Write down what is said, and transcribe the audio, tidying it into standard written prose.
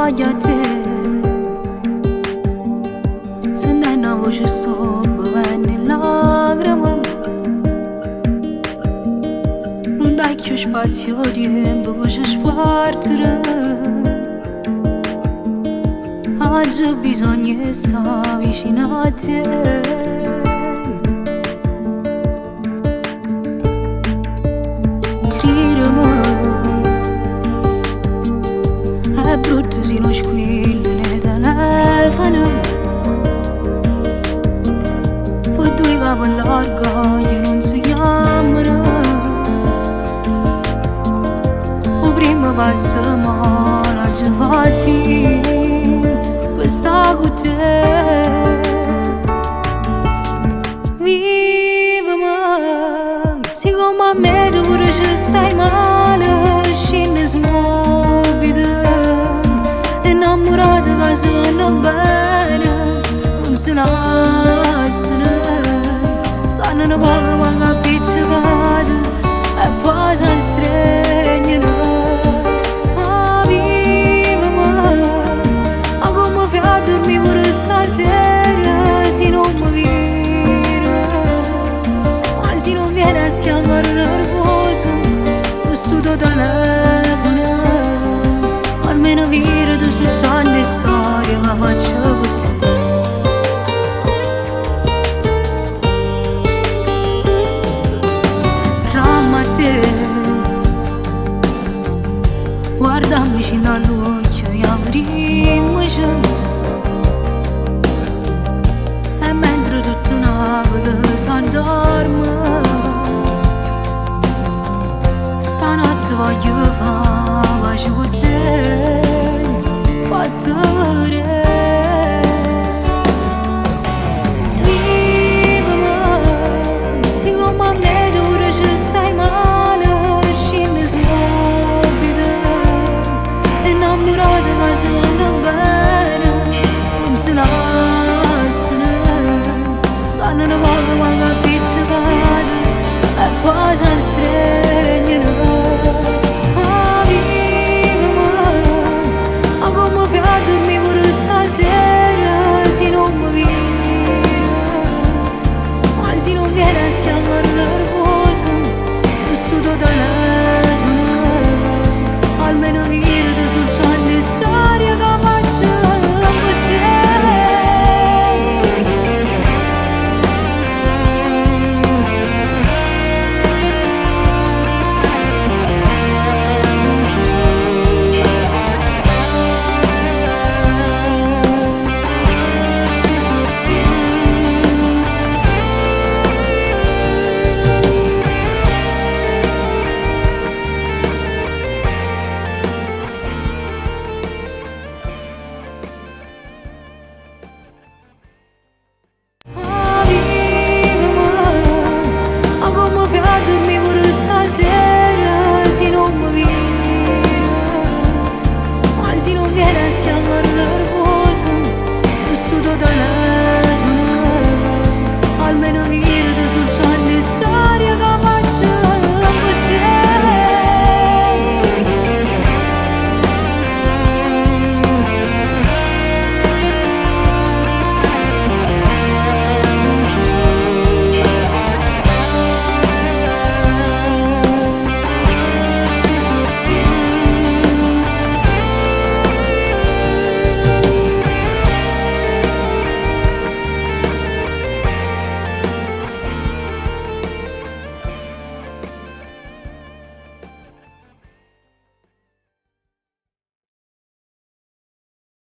sbagliate. Se ne nuovo ci sto bevendo lacrime. Non dai più spazio di tempo per spartire. Oggi bisogna stare vicino a te. È brutto se non squilli nei telefoni. Poi due capo all'orgoglio non si chiamano. O prima passa male ci fatti per stare con te. Vivimi, siccome a me tu pure ci stai male. Scendi subito. Innamorata che si vanno bene, non si lasciano. Stanno un poco quando appiccicate e poi si stringono. Ah, vivimi, ma come fai a dormire pure stasera se non mi viene? Ma se non viene a stiamo nervoso, questo telefono. Almeno vedo su tante storie ma faccio per te. Ramma te, guardami vicino all'occhio e aprimmoci. E mentre tutto Napoli s'addorme, stanotte voglio fare pace con te. Vivimi, siccome a me tu pure ci stai male. Scendi subito. Innamorata che si vanno bene, non si lasciano. Stanno un poco quando appiccicate e poi si